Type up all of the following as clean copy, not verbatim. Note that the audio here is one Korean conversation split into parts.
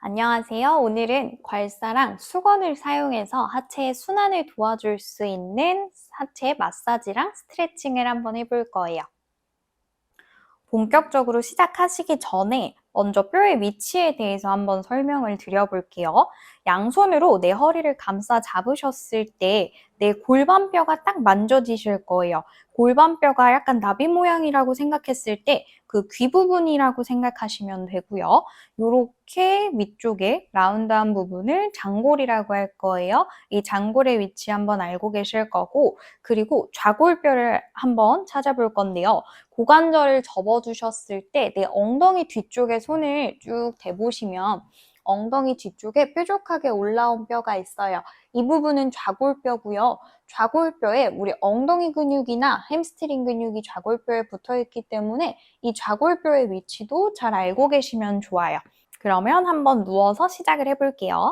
안녕하세요. 오늘은 괄사랑 수건을 사용해서 하체의 순환을 도와줄 수 있는 하체 마사지랑 스트레칭을 한번 해볼 거예요. 본격적으로 시작하시기 전에 먼저 뼈의 위치에 대해서 한번 설명을 드려볼게요. 양손으로 내 허리를 감싸 잡으셨을 때 내 골반뼈가 딱 만져지실 거예요. 골반뼈가 약간 나비 모양이라고 생각했을 때 그 귀 부분이라고 생각하시면 되고요. 이렇게 위쪽에 라운드한 부분을 장골이라고 할 거예요. 이 장골의 위치 한번 알고 계실 거고, 그리고 좌골뼈를 한번 찾아볼 건데요. 고관절을 접어주셨을 때 내 엉덩이 뒤쪽에 손을 쭉 대보시면 엉덩이 뒤쪽에 뾰족하게 올라온 뼈가 있어요. 이 부분은 좌골뼈고요. 좌골뼈에 우리 엉덩이 근육이나 햄스트링 근육이 좌골뼈에 붙어있기 때문에 이 좌골뼈의 위치도 잘 알고 계시면 좋아요. 그러면 한번 누워서 시작을 해볼게요.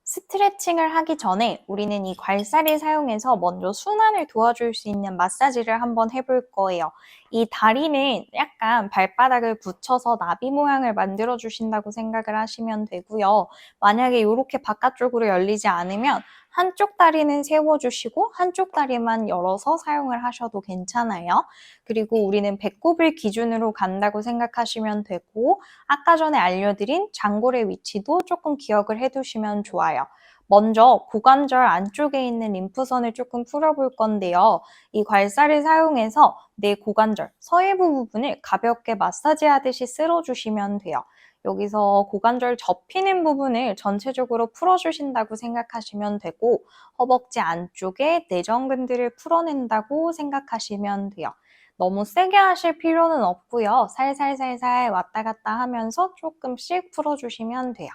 스트레칭을 하기 전에 우리는 이 괄사를 사용해서 먼저 순환을 도와줄 수 있는 마사지를 한번 해볼 거예요. 이 다리는 약간 발바닥을 붙여서 나비 모양을 만들어 주신다고 생각을 하시면 되고요. 만약에 이렇게 바깥쪽으로 열리지 않으면 한쪽 다리는 세워주시고 한쪽 다리만 열어서 사용을 하셔도 괜찮아요. 그리고 우리는 배꼽을 기준으로 간다고 생각하시면 되고, 아까 전에 알려드린 장골의 위치도 조금 기억을 해두시면 좋아요. 먼저 고관절 안쪽에 있는 림프선을 조금 풀어볼 건데요. 이 괄사를 사용해서 내 고관절, 서해부 부분을 가볍게 마사지하듯이 쓸어주시면 돼요. 여기서 고관절 접히는 부분을 전체적으로 풀어주신다고 생각하시면 되고, 허벅지 안쪽에 내전근들을 풀어낸다고 생각하시면 돼요. 너무 세게 하실 필요는 없고요. 살살살살 왔다 갔다 하면서 조금씩 풀어주시면 돼요.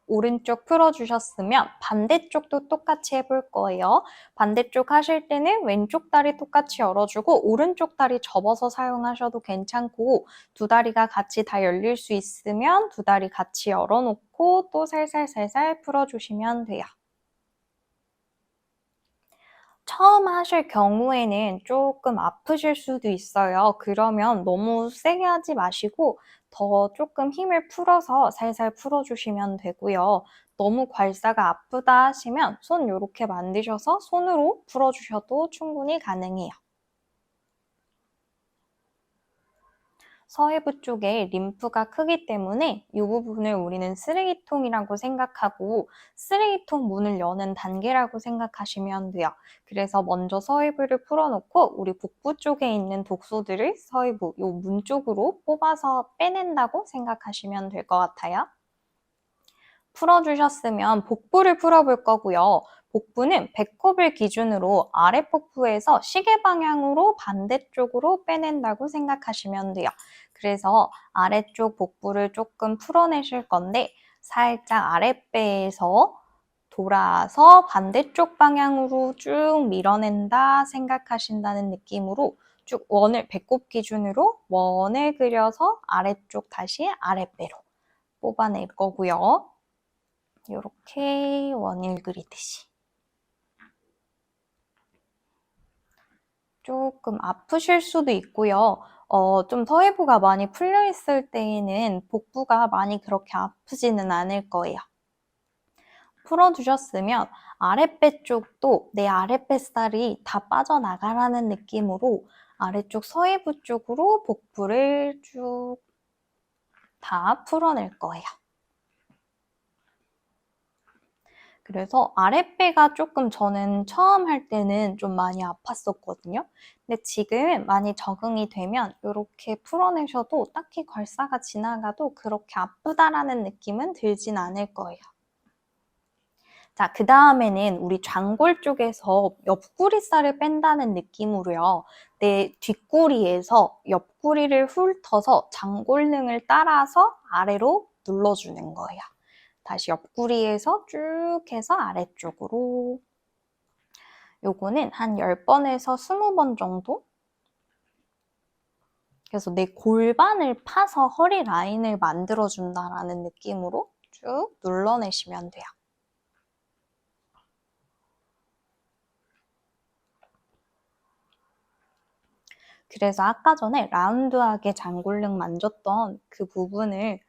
오른쪽 풀어주셨으면 반대쪽도 똑같이 해볼 거예요. 반대쪽 하실 때는 왼쪽 다리 똑같이 열어주고 오른쪽 다리 접어서 사용하셔도 괜찮고, 두 다리가 같이 다 열릴 수 있으면 두 다리 같이 열어놓고 또 살살살살 풀어주시면 돼요. 처음 하실 경우에는 조금 아프실 수도 있어요. 그러면 너무 세게 하지 마시고 더 조금 힘을 풀어서 살살 풀어주시면 되고요. 너무 괄사가 아프다 하시면 손 이렇게 만드셔서 손으로 풀어주셔도 충분히 가능해요. 서해부 쪽에 림프가 크기 때문에 이 부분을 우리는 쓰레기통이라고 생각하고 쓰레기통 문을 여는 단계라고 생각하시면 돼요. 그래서 먼저 서해부를 풀어놓고 우리 복부 쪽에 있는 독소들을 서해부, 이 문 쪽으로 뽑아서 빼낸다고 생각하시면 될 것 같아요. 풀어주셨으면 복부를 풀어볼 거고요. 복부는 배꼽을 기준으로 아랫복부에서 시계 방향으로 반대쪽으로 빼낸다고 생각하시면 돼요. 그래서 아래쪽 복부를 조금 풀어내실 건데 살짝 아랫배에서 돌아서 반대쪽 방향으로 쭉 밀어낸다 생각하신다는 느낌으로 쭉 원을 배꼽 기준으로 원을 그려서 아래쪽 다시 아랫배로 뽑아낼 거고요. 이렇게 원을 그리듯이. 조금 아프실 수도 있고요. 좀 서해부가 많이 풀려있을 때에는 복부가 많이 그렇게 아프지는 않을 거예요. 풀어주셨으면 아랫배 쪽도 내 아랫뱃살이 다 빠져나가라는 느낌으로 아래쪽 서해부 쪽으로 복부를 쭉 다 풀어낼 거예요. 그래서 아랫배가 조금 저는 처음 할 때는 좀 많이 아팠었거든요. 근데 지금 많이 적응이 되면 이렇게 풀어내셔도 딱히 괄사가 지나가도 그렇게 아프다라는 느낌은 들진 않을 거예요. 자, 그 다음에는 우리 좌골 쪽에서 옆구리살을 뺀다는 느낌으로요. 내 뒷구리에서 옆구리를 훑어서 장골능을 따라서 아래로 눌러주는 거예요. 다시 옆구리에서 쭉 해서 아래쪽으로. 요거는 한 10번에서 20번 정도? 그래서 내 골반을 파서 허리 라인을 만들어준다라는 느낌으로 쭉 눌러내시면 돼요. 그래서 아까 전에 라운드하게 장골릉 만졌던 그 부분을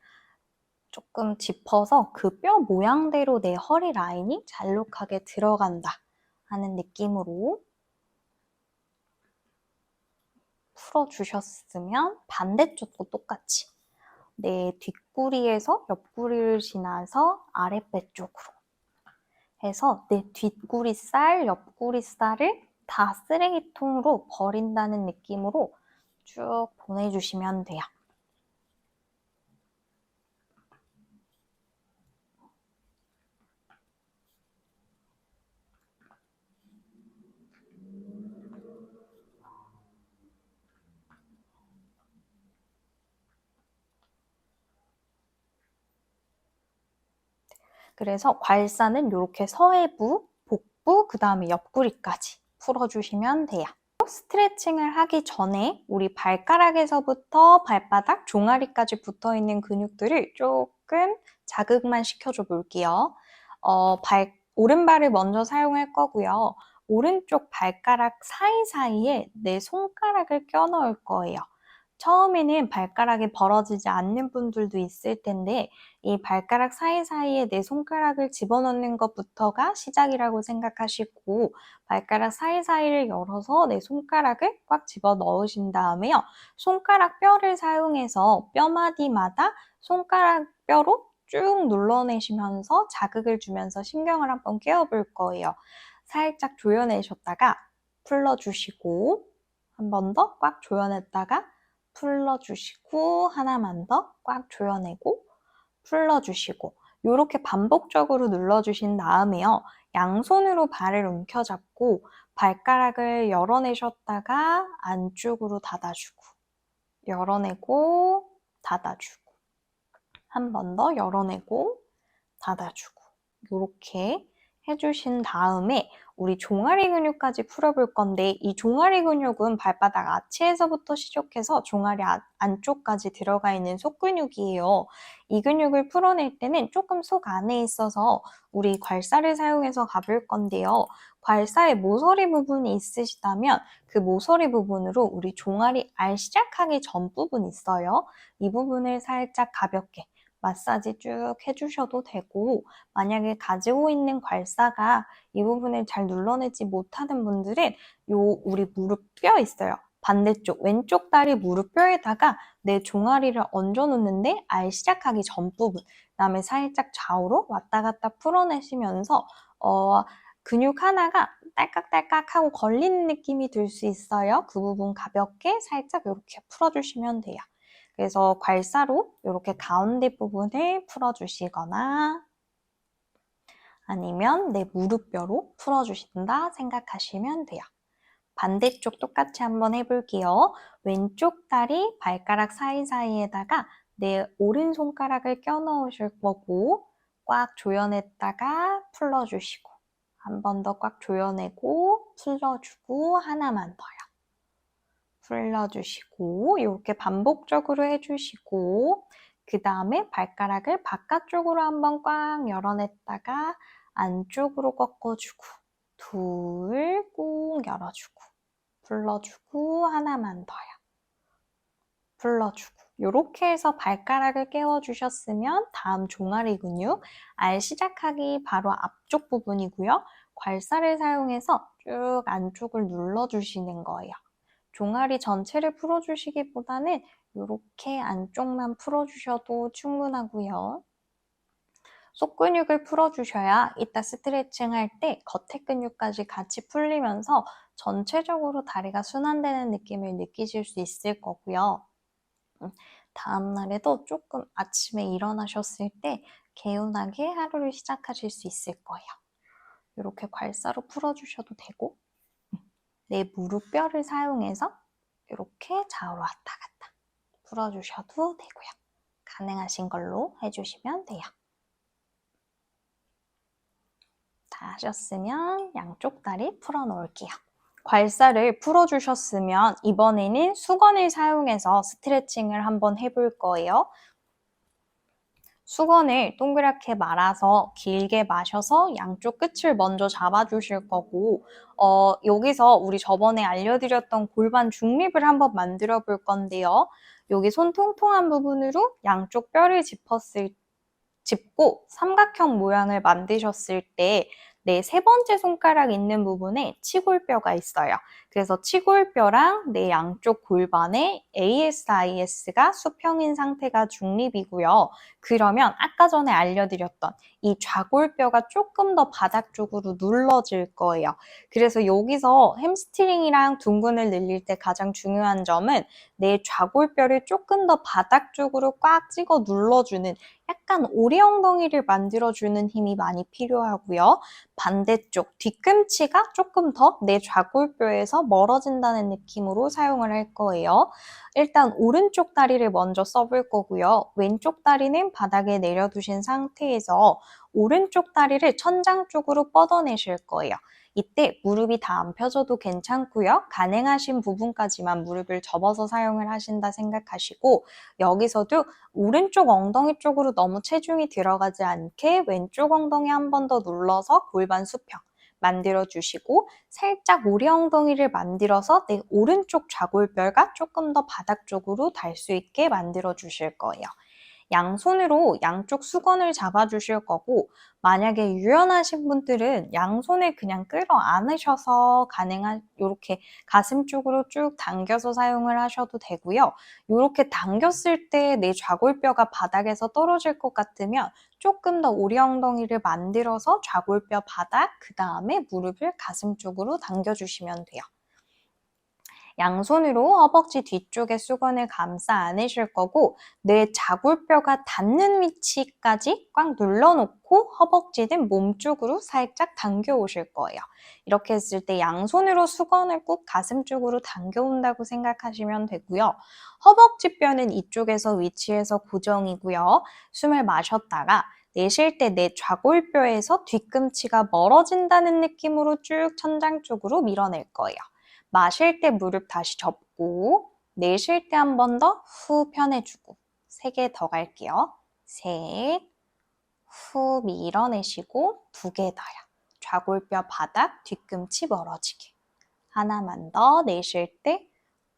조금 짚어서 그 뼈 모양대로 내 허리 라인이 잘록하게 들어간다 하는 느낌으로 풀어주셨으면 반대쪽도 똑같이 내 뒷구리에서 옆구리를 지나서 아랫배 쪽으로 해서 내 뒷구리 살, 옆구리 살을 다 쓰레기통으로 버린다는 느낌으로 쭉 보내주시면 돼요. 그래서 괄사는 이렇게 서해부, 복부, 그 다음에 옆구리까지 풀어주시면 돼요. 스트레칭을 하기 전에 우리 발가락에서부터 발바닥, 종아리까지 붙어있는 근육들을 조금 자극만 시켜줘 볼게요. 오른발을 먼저 사용할 거고요. 오른쪽 발가락 사이사이에 내 손가락을 껴 넣을 거예요. 처음에는 발가락이 벌어지지 않는 분들도 있을 텐데 이 발가락 사이사이에 내 손가락을 집어넣는 것부터가 시작이라고 생각하시고 발가락 사이사이를 열어서 내 손가락을 꽉 집어넣으신 다음에요. 손가락 뼈를 사용해서 뼈마디마다 손가락 뼈로 쭉 눌러내시면서 자극을 주면서 신경을 한번 깨워볼 거예요. 살짝 조여내셨다가 풀러주시고 한 번 더 꽉 조여냈다가 풀러주시고 하나만 더 꽉 조여내고 풀러주시고 이렇게 반복적으로 눌러주신 다음에요. 양손으로 발을 움켜잡고 발가락을 열어내셨다가 안쪽으로 닫아주고 열어내고 닫아주고 한 번 더 열어내고 닫아주고 이렇게 해주신 다음에 우리 종아리 근육까지 풀어볼 건데 이 종아리 근육은 발바닥 아치에서부터 시작해서 종아리 안쪽까지 들어가 있는 속근육이에요. 이 근육을 풀어낼 때는 조금 속 안에 있어서 우리 괄사를 사용해서 가볼 건데요. 괄사에 모서리 부분이 있으시다면 그 모서리 부분으로 우리 종아리 알 시작하기 전 부분 있어요. 이 부분을 살짝 가볍게 마사지 쭉 해주셔도 되고 만약에 가지고 있는 괄사가 이 부분을 잘 눌러내지 못하는 분들은 우리 무릎 뼈 있어요. 반대쪽 왼쪽 다리 무릎 뼈에다가 내 종아리를 얹어 놓는데 알 시작하기 전 부분 그다음에 살짝 좌우로 왔다 갔다 풀어내시면서 근육 하나가 딸깍딸깍하고 걸리는 느낌이 들 수 있어요. 그 부분 가볍게 살짝 이렇게 풀어주시면 돼요. 그래서 괄사로 이렇게 가운데 부분을 풀어주시거나 아니면 내 무릎뼈로 풀어주신다 생각하시면 돼요. 반대쪽 똑같이 한번 해볼게요. 왼쪽 다리 발가락 사이사이에다가 내 오른손가락을 껴 넣으실 거고 꽉 조여냈다가 풀러주시고 한 번 더 꽉 조여내고 풀러주고 하나만 더요. 풀러주시고 이렇게 반복적으로 해주시고 그 다음에 발가락을 바깥쪽으로 한번 꽉 열어냈다가 안쪽으로 꺾어주고 둘 꾹 열어주고 풀러주고 하나만 더요. 풀러주고 이렇게 해서 발가락을 깨워주셨으면 다음 종아리 근육 알 시작하기 바로 앞쪽 부분이고요. 괄사를 사용해서 쭉 안쪽을 눌러주시는 거예요. 종아리 전체를 풀어주시기보다는 이렇게 안쪽만 풀어주셔도 충분하고요. 속근육을 풀어주셔야 이따 스트레칭 할 때 겉에 근육까지 같이 풀리면서 전체적으로 다리가 순환되는 느낌을 느끼실 수 있을 거고요. 다음 날에도 조금 아침에 일어나셨을 때 개운하게 하루를 시작하실 수 있을 거예요. 이렇게 괄사로 풀어주셔도 되고 내 무릎뼈를 사용해서 이렇게 좌우로 왔다 갔다 풀어주셔도 되고요. 가능하신 걸로 해주시면 돼요. 다 하셨으면 양쪽 다리 풀어놓을게요. 괄사를 풀어주셨으면 이번에는 수건을 사용해서 스트레칭을 한번 해볼 거예요. 수건을 동그랗게 말아서 길게 마셔서 양쪽 끝을 먼저 잡아주실 거고, 여기서 우리 저번에 알려드렸던 골반 중립을 한번 만들어 볼 건데요. 여기 손 통통한 부분으로 양쪽 뼈를 짚고 삼각형 모양을 만드셨을 때 내 세 번째 손가락 있는 부분에 치골뼈가 있어요. 그래서 치골뼈랑 내 양쪽 골반에 ASIS가 수평인 상태가 중립이고요. 그러면 아까 전에 알려드렸던 이 좌골뼈가 조금 더 바닥 쪽으로 눌러질 거예요. 그래서 여기서 햄스트링이랑 둥근을 늘릴 때 가장 중요한 점은 내 좌골뼈를 조금 더 바닥 쪽으로 꽉 찍어 눌러주는 약간 오리 엉덩이를 만들어주는 힘이 많이 필요하고요. 반대쪽 뒤꿈치가 조금 더 내 좌골뼈에서 멀어진다는 느낌으로 사용을 할 거예요. 일단 오른쪽 다리를 먼저 써볼 거고요. 왼쪽 다리는 바닥에 내려두신 상태에서 오른쪽 다리를 천장 쪽으로 뻗어내실 거예요. 이때 무릎이 다 안 펴져도 괜찮고요. 가능하신 부분까지만 무릎을 접어서 사용을 하신다 생각하시고 여기서도 오른쪽 엉덩이 쪽으로 너무 체중이 들어가지 않게 왼쪽 엉덩이 한 번 더 눌러서 골반 수평 만들어주시고 살짝 오리 엉덩이를 만들어서 내 오른쪽 좌골뼈가 조금 더 바닥 쪽으로 달 수 있게 만들어주실 거예요. 양손으로 양쪽 수건을 잡아주실 거고 만약에 유연하신 분들은 양손을 그냥 끌어안으셔서 가능한 이렇게 가슴 쪽으로 쭉 당겨서 사용을 하셔도 되고요. 이렇게 당겼을 때 내 좌골뼈가 바닥에서 떨어질 것 같으면 조금 더 오리 엉덩이를 만들어서 좌골뼈 바닥, 그 다음에 무릎을 가슴 쪽으로 당겨주시면 돼요. 양손으로 허벅지 뒤쪽에 수건을 감싸 안으실 거고 내 좌골뼈가 닿는 위치까지 꽉 눌러놓고 허벅지는 몸 쪽으로 살짝 당겨 오실 거예요. 이렇게 했을 때 양손으로 수건을 꼭 가슴 쪽으로 당겨온다고 생각하시면 되고요. 허벅지 뼈는 이쪽에서 위치해서 고정이고요. 숨을 마셨다가 내쉴 때 내 좌골뼈에서 뒤꿈치가 멀어진다는 느낌으로 쭉 천장 쪽으로 밀어낼 거예요. 마실 때 무릎 다시 접고 내쉴 때 한 번 더 후 편해주고 3개 더 갈게요. 셋, 후 밀어내시고 2개 더요. 좌골뼈 바닥, 뒤꿈치 멀어지게. 하나만 더 내쉴 때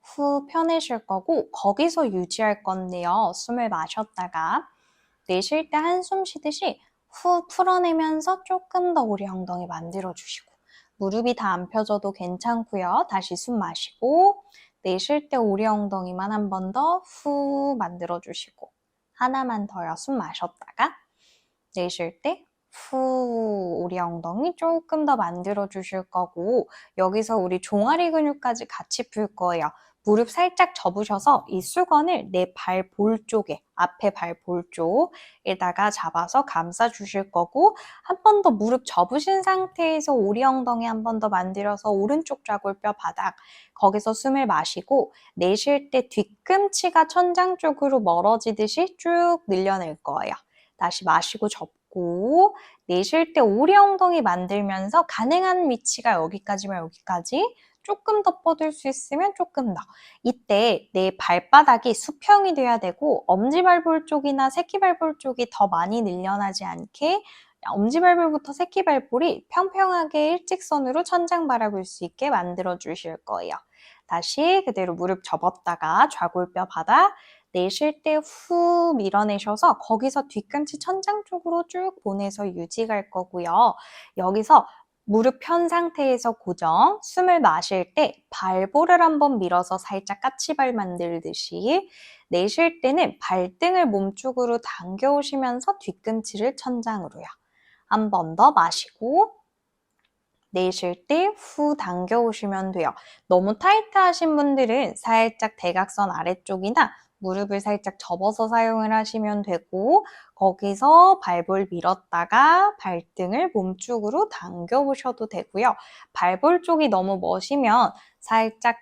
후 편해질 거고 거기서 유지할 건데요. 숨을 마셨다가 내쉴 때 한숨 쉬듯이 후 풀어내면서 조금 더 우리 엉덩이 만들어주시고 무릎이 다 안 펴져도 괜찮고요. 다시 숨 마시고 내쉴 때 오리 엉덩이만 한 번 더 후 만들어주시고 하나만 더요. 숨 마셨다가 내쉴 때 후 오리 엉덩이 조금 더 만들어주실 거고 여기서 우리 종아리 근육까지 같이 풀 거예요. 무릎 살짝 접으셔서 이 수건을 내 발 볼 쪽에 앞에 발 볼 쪽에다가 잡아서 감싸 주실 거고 한 번 더 무릎 접으신 상태에서 오리 엉덩이 한 번 더 만들어서 오른쪽 좌골뼈 바닥 거기서 숨을 마시고 내쉴 때 뒤꿈치가 천장 쪽으로 멀어지듯이 쭉 늘려낼 거예요. 다시 마시고 접고 내쉴 때 오리 엉덩이 만들면서 가능한 위치가 여기까지면 여기까지 조금 더 뻗을 수 있으면 조금 더. 이때 내 발바닥이 수평이 돼야 되고 엄지발볼 쪽이나 새끼발볼 쪽이 더 많이 늘려나지 않게 엄지발볼부터 새끼발볼이 평평하게 일직선으로 천장 바라볼 수 있게 만들어 주실 거예요. 다시 그대로 무릎 접었다가 좌골뼈 바닥 내쉴 때 후 밀어내셔서 거기서 뒤꿈치 천장 쪽으로 쭉 보내서 유지 갈 거고요. 여기서 무릎 편 상태에서 고정, 숨을 마실 때 발볼을 한번 밀어서 살짝 까치발 만들듯이 내쉴 때는 발등을 몸쪽으로 당겨오시면서 뒤꿈치를 천장으로요. 한 번 더 마시고 내쉴 때 후 당겨오시면 돼요. 너무 타이트하신 분들은 살짝 대각선 아래쪽이나 무릎을 살짝 접어서 사용을 하시면 되고 거기서 발볼 밀었다가 발등을 몸쪽으로 당겨보셔도 되고요. 발볼 쪽이 너무 멋이면 살짝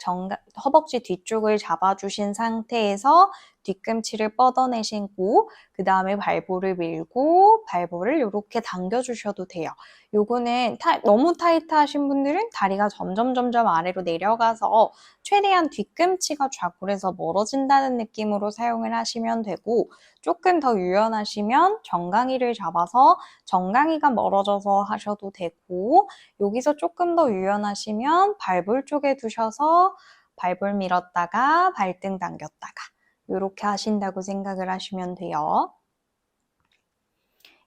허벅지 뒤쪽을 잡아주신 상태에서 뒤꿈치를 뻗어내시고 그 다음에 발볼을 밀고 발볼을 이렇게 당겨주셔도 돼요. 요거는 너무 타이트하신 분들은 다리가 점점 아래로 내려가서 최대한 뒤꿈치가 좌골에서 멀어진다는 느낌으로 사용을 하시면 되고 조금 더 유연하시면 정강이를 잡아서 정강이가 멀어져서 하셔도 되고 여기서 조금 더 유연하시면 발볼 쪽에 두셔서 발볼 밀었다가 발등 당겼다가 이렇게 하신다고 생각을 하시면 돼요.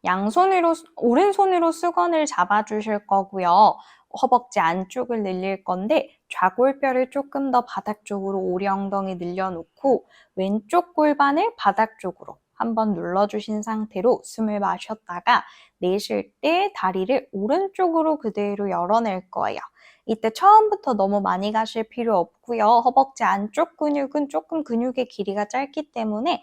양손으로, 오른손으로 수건을 잡아주실 거고요. 허벅지 안쪽을 늘릴 건데 좌골뼈를 조금 더 바닥 쪽으로 오리 엉덩이 늘려놓고 왼쪽 골반을 바닥 쪽으로 한번 눌러주신 상태로 숨을 마셨다가 내쉴 때 다리를 오른쪽으로 그대로 열어낼 거예요. 이때 처음부터 너무 많이 가실 필요 없고요. 허벅지 안쪽 근육은 조금 근육의 길이가 짧기 때문에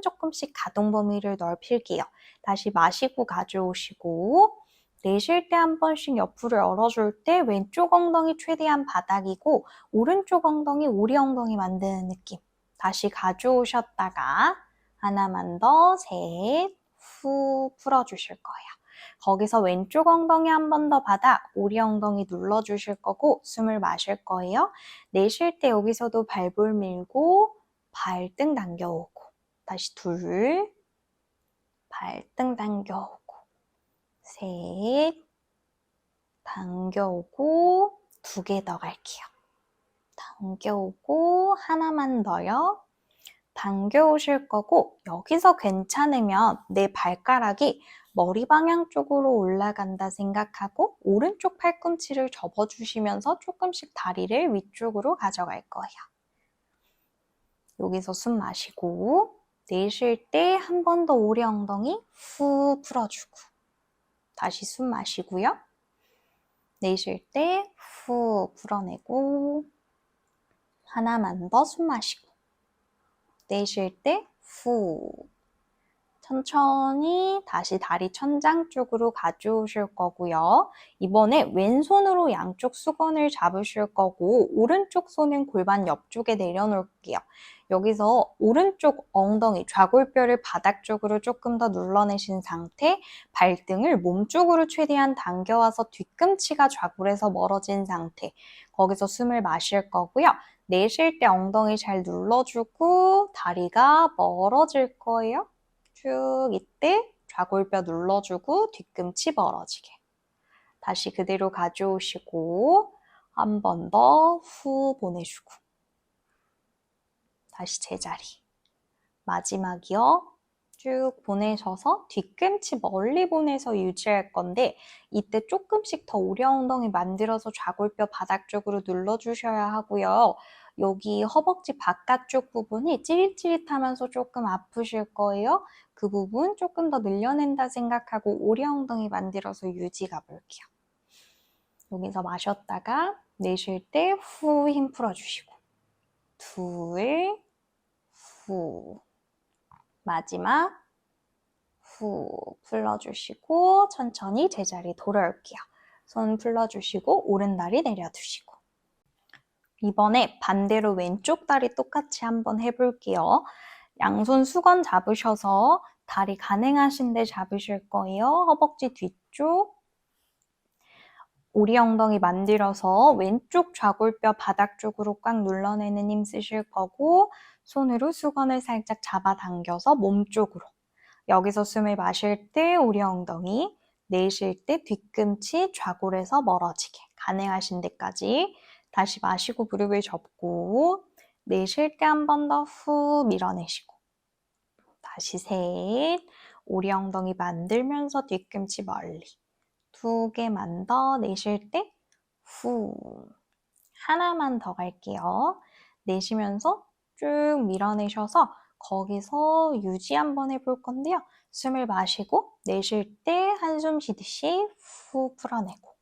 조금씩 가동 범위를 넓힐게요. 다시 마시고 가져오시고 내쉴 때 한 번씩 옆으로 열어줄 때 왼쪽 엉덩이 최대한 바닥이고 오른쪽 엉덩이 오리 엉덩이 만드는 느낌. 다시 가져오셨다가 하나만 더, 셋, 후 풀어주실 거예요. 거기서 왼쪽 엉덩이 한 번 더 바닥, 오리 엉덩이 눌러주실 거고 숨을 마실 거예요. 내쉴 때 여기서도 발볼 밀고 발등 당겨오고 다시 둘, 발등 당겨오고 셋, 당겨오고 두 개 더 갈게요. 당겨오고 하나만 더요. 당겨오실 거고 여기서 괜찮으면 내 발가락이 머리 방향 쪽으로 올라간다 생각하고 오른쪽 팔꿈치를 접어주시면서 조금씩 다리를 위쪽으로 가져갈 거예요. 여기서 숨 마시고 내쉴 때 한 번 더 오리 엉덩이 후 풀어주고 다시 숨 마시고요. 내쉴 때 후 풀어내고 하나만 더 숨 마시고 내쉴 때 후 천천히 다시 다리 천장 쪽으로 가져오실 거고요. 이번에 왼손으로 양쪽 수건을 잡으실 거고 오른쪽 손은 골반 옆쪽에 내려놓을게요. 여기서 오른쪽 엉덩이 좌골뼈를 바닥 쪽으로 조금 더 눌러내신 상태 발등을 몸쪽으로 최대한 당겨와서 뒤꿈치가 좌골에서 멀어진 상태 거기서 숨을 마실 거고요. 내쉴 때 엉덩이 잘 눌러주고 다리가 멀어질 거예요. 쭉 이때 좌골뼈 눌러주고 뒤꿈치 멀어지게. 다시 그대로 가져오시고 한 번 더 후 보내주고 다시 제자리. 마지막이요. 쭉 보내셔서 뒤꿈치 멀리 보내서 유지할 건데 이때 조금씩 더 오리 엉덩이 만들어서 좌골뼈 바닥 쪽으로 눌러주셔야 하고요. 여기 허벅지 바깥쪽 부분이 찌릿찌릿하면서 조금 아프실 거예요. 그 부분 조금 더 늘려낸다 생각하고 오리 엉덩이 만들어서 유지 가볼게요. 여기서 마셨다가 내쉴 때 후 힘 풀어주시고 둘, 후 마지막 후 풀러주시고 천천히 제자리 돌아올게요. 손 풀러주시고 오른다리 내려두시고 이번에 반대로 왼쪽 다리 똑같이 한번 해볼게요. 양손 수건 잡으셔서 다리 가능하신데 잡으실 거예요. 허벅지 뒤쪽 오리 엉덩이 만들어서 왼쪽 좌골뼈 바닥 쪽으로 꽉 눌러내는 힘 쓰실 거고 손으로 수건을 살짝 잡아당겨서 몸쪽으로 여기서 숨을 마실 때 오리 엉덩이 내쉴 때 뒤꿈치 좌골에서 멀어지게 가능하신 데까지 다시 마시고 무릎을 접고 내쉴 때 한 번 더 후 밀어내시고 다시 셋 오리 엉덩이 만들면서 뒤꿈치 멀리 두 개만 더 내쉴 때 후 하나만 더 갈게요. 내쉬면서 쭉 밀어내셔서 거기서 유지 한번 해볼 건데요. 숨을 마시고 내쉴 때 한숨 쉬듯이 후 풀어내고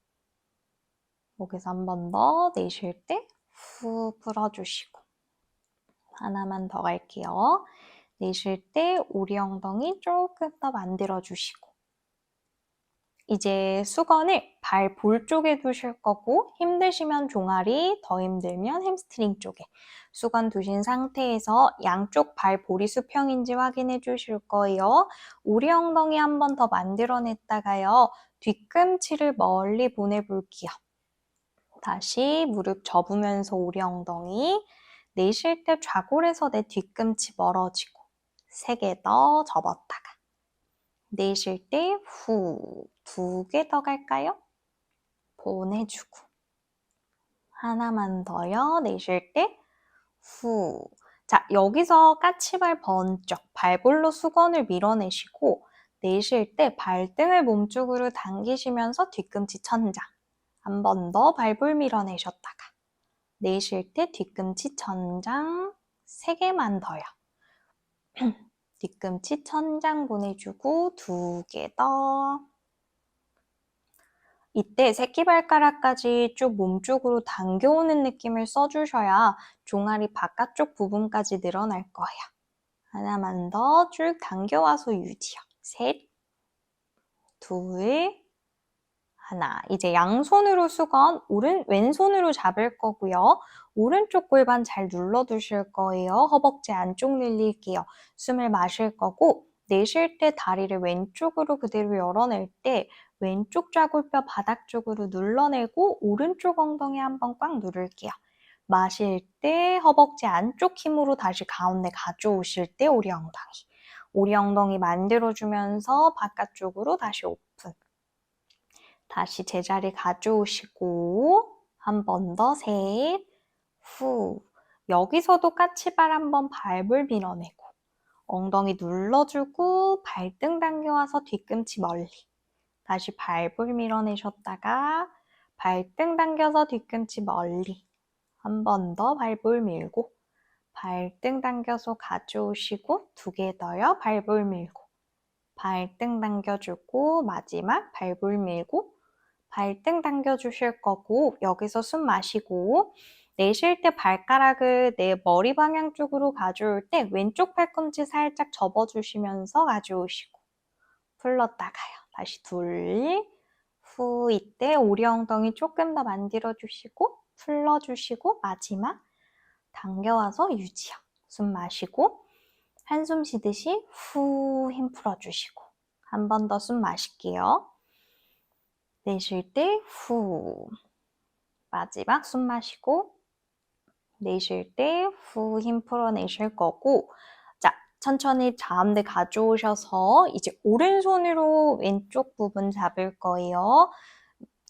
여기서 한 번 더 내쉴 때 후 풀어주시고 하나만 더 갈게요. 내쉴 때 오리 엉덩이 조금 더 만들어주시고 이제 수건을 발 볼 쪽에 두실 거고 힘드시면 종아리, 더 힘들면 햄스트링 쪽에 수건 두신 상태에서 양쪽 발 볼이 수평인지 확인해 주실 거예요. 우리 엉덩이 한 번 더 만들어냈다가요. 뒤꿈치를 멀리 보내볼게요. 다시 무릎 접으면서 우리 엉덩이 내쉴 때 좌골에서 내 뒤꿈치 멀어지고 3개 더 접었다가 내쉴 때 후 2개 더 갈까요? 보내주고 하나만 더요. 내쉴 때 후. 자, 여기서 까치발 번쩍 발볼로 수건을 밀어내시고 내쉴 때 발등을 몸쪽으로 당기시면서 뒤꿈치 천장 한 번 더 발볼 밀어내셨다가 내쉴 때 뒤꿈치 천장 3개만 더요. 뒤꿈치 천장 보내주고 2개 더. 이때 새끼발가락까지 쭉 몸쪽으로 당겨오는 느낌을 써주셔야 종아리 바깥쪽 부분까지 늘어날 거예요. 하나만 더 쭉 당겨와서 유지요. 3, 2, 하나. 이제 양손으로 수건, 왼손으로 잡을 거고요. 오른쪽 골반 잘 눌러두실 거예요. 허벅지 안쪽 늘릴게요. 숨을 마실 거고 내쉴 때 다리를 왼쪽으로 그대로 열어낼 때 왼쪽 좌골뼈 바닥 쪽으로 눌러내고 오른쪽 엉덩이 한번 꽉 누를게요. 마실 때 허벅지 안쪽 힘으로 다시 가운데 가져오실 때 오리 엉덩이. 오리 엉덩이 만들어주면서 바깥쪽으로 다시 오픈. 다시 제자리 가져오시고 한 번 더 셋, 후. 여기서도 까치발 한번 발볼 밀어내고 엉덩이 눌러주고 발등 당겨와서 뒤꿈치 멀리 다시 발볼 밀어내셨다가 발등 당겨서 뒤꿈치 멀리 한 번 더 발볼 밀고 발등 당겨서 가져오시고 2개 더요. 발볼 밀고 발등 당겨주고 마지막 발볼 밀고 발등 당겨주실 거고 여기서 숨 마시고 내쉴 때 발가락을 내 머리 방향 쪽으로 가져올 때 왼쪽 팔꿈치 살짝 접어주시면서 가져오시고 풀렀다가요. 다시 둘, 후. 이때 오리 엉덩이 조금 더 만들어주시고 풀러주시고 마지막 당겨와서 유지요. 숨 마시고 한숨 쉬듯이 후 힘 풀어주시고 한 번 더 숨 마실게요. 내쉴 때 후. 마지막 숨 마시고 내쉴 때 후 힘 풀어내실 거고 자, 천천히 가운데 가져오셔서 이제 오른손으로 왼쪽 부분 잡을 거예요.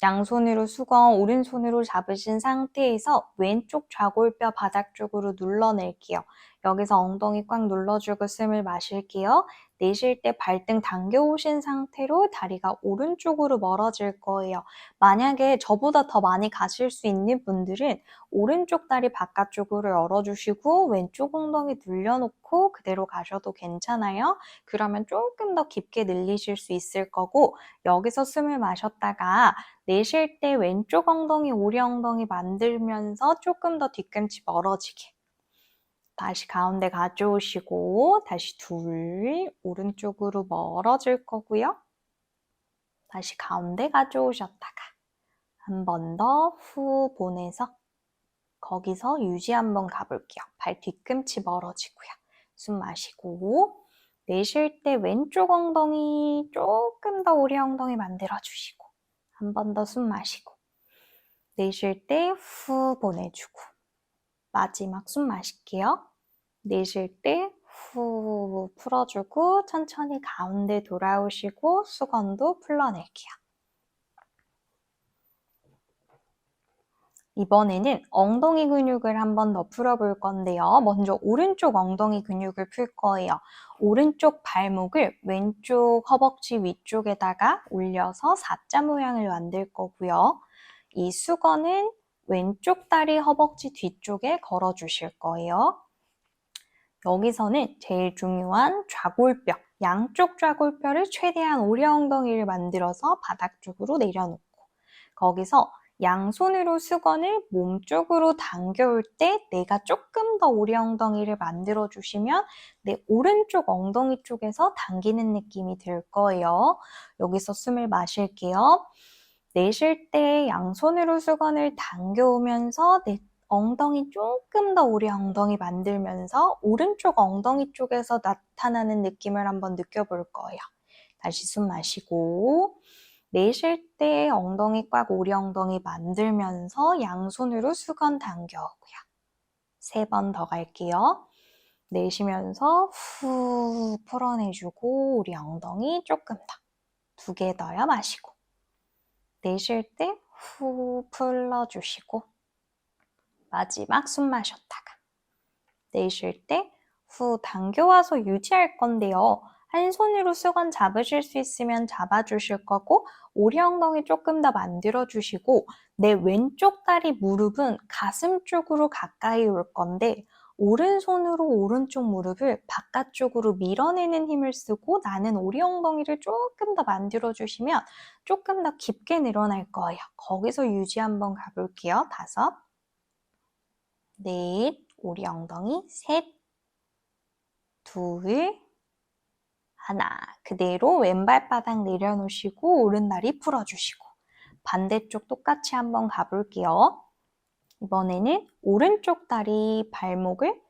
양손으로 수건, 오른손으로 잡으신 상태에서 왼쪽 좌골뼈 바닥 쪽으로 눌러낼게요. 여기서 엉덩이 꽉 눌러주고 숨을 마실게요. 내쉴 때 발등 당겨오신 상태로 다리가 오른쪽으로 멀어질 거예요. 만약에 저보다 더 많이 가실 수 있는 분들은 오른쪽 다리 바깥쪽으로 열어주시고 왼쪽 엉덩이 늘려놓고 그대로 가셔도 괜찮아요. 그러면 조금 더 깊게 늘리실 수 있을 거고 여기서 숨을 마셨다가 내쉴 때 왼쪽 엉덩이, 오리 엉덩이 만들면서 조금 더 뒤꿈치 멀어지게 다시 가운데 가져오시고 다시 둘, 오른쪽으로 멀어질 거고요. 다시 가운데 가져오셨다가 한 번 더 후 보내서 거기서 유지 한번 가볼게요. 발 뒤꿈치 멀어지고요. 숨 마시고 내쉴 때 왼쪽 엉덩이 조금 더 오리 엉덩이 만들어주시고 한 번 더 숨 마시고 내쉴 때 후 보내주고 마지막 숨 마실게요. 내쉴 때 후 풀어주고 천천히 가운데 돌아오시고 수건도 풀러낼게요. 이번에는 엉덩이 근육을 한 번 더 풀어볼 건데요. 먼저 오른쪽 엉덩이 근육을 풀 거예요. 오른쪽 발목을 왼쪽 허벅지 위쪽에다가 올려서 X자 모양을 만들 거고요. 이 수건은 왼쪽 다리 허벅지 뒤쪽에 걸어주실 거예요. 여기서는 제일 중요한 좌골뼈, 양쪽 좌골뼈를 최대한 오리 엉덩이를 만들어서 바닥 쪽으로 내려놓고 거기서 양손으로 수건을 몸 쪽으로 당겨올 때 내가 조금 더 우리 엉덩이를 만들어 주시면 내 오른쪽 엉덩이 쪽에서 당기는 느낌이 들 거예요. 여기서 숨을 마실게요. 내쉴 때 양손으로 수건을 당겨오면서 내 엉덩이 조금 더 우리 엉덩이 만들면서 오른쪽 엉덩이 쪽에서 나타나는 느낌을 한번 느껴볼 거예요. 다시 숨 마시고 내쉴 때 엉덩이 꽉 우리 엉덩이 만들면서 양손으로 수건 당겨오고요. 3번 더 갈게요. 내쉬면서 후 풀어내주고 우리 엉덩이 조금 더. 2개 더요. 마시고. 내쉴 때 후 풀어주시고 마지막 숨 마셨다가 내쉴 때 후 당겨와서 유지할 건데요. 한 손으로 수건 잡으실 수 있으면 잡아주실 거고 오리 엉덩이 조금 더 만들어주시고 내 왼쪽 다리 무릎은 가슴 쪽으로 가까이 올 건데 오른손으로 오른쪽 무릎을 바깥쪽으로 밀어내는 힘을 쓰고 나는 오리 엉덩이를 조금 더 만들어주시면 조금 더 깊게 늘어날 거예요. 거기서 유지 한번 가볼게요. 5, 넷, 오리 엉덩이, 3, 2, 하나. 그대로 왼발바닥 내려놓으시고 오른다리 풀어주시고 반대쪽 똑같이 한번 가볼게요. 이번에는 오른쪽 다리 발목을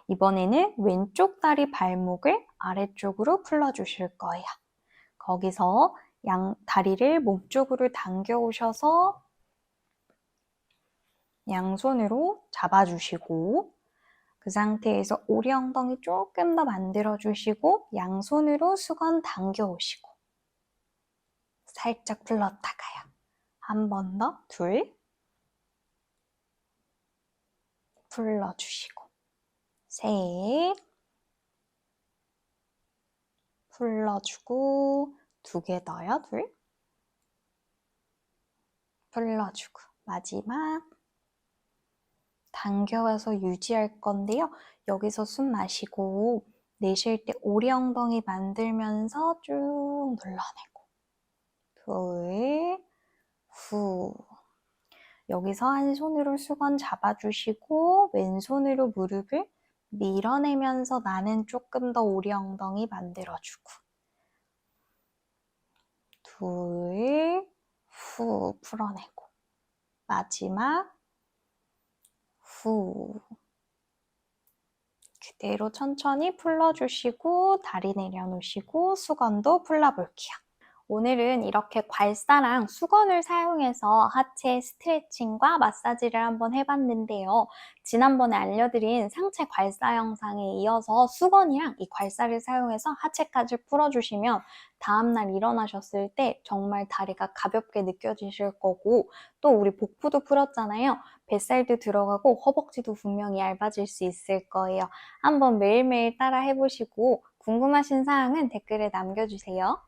이번에는 왼쪽 다리 발목을 아래쪽으로 풀어주실 거예요. 거기서 다리를 몸쪽으로 당겨 오셔서 양손으로 잡아주시고 그 상태에서 오리 엉덩이 조금 더 만들어주시고 양손으로 수건 당겨오시고 살짝 풀렀다가요. 한 번 더, 2, 풀러주시고 3, 풀러주고 2개 더요, 2, 풀러주고 마지막 당겨와서 유지할 건데요. 여기서 숨 마시고 내쉴 때 오리 엉덩이 만들면서 쭉 눌러내고 2, 후. 여기서 한 손으로 수건 잡아주시고 왼손으로 무릎을 밀어내면서 나는 조금 더 오리 엉덩이 만들어주고 2, 후 풀어내고 마지막 후 그대로 천천히 풀러주시고 다리 내려놓으시고 수건도 풀러볼게요. 오늘은 이렇게 괄사랑 수건을 사용해서 하체 스트레칭과 마사지를 한번 해봤는데요. 지난번에 알려드린 상체 괄사 영상에 이어서 수건이랑 이 괄사를 사용해서 하체까지 풀어주시면 다음날 일어나셨을 때 정말 다리가 가볍게 느껴지실 거고 또 우리 복부도 풀었잖아요. 뱃살도 들어가고 허벅지도 분명히 얇아질 수 있을 거예요. 한번 매일매일 따라 해보시고 궁금하신 사항은 댓글에 남겨주세요.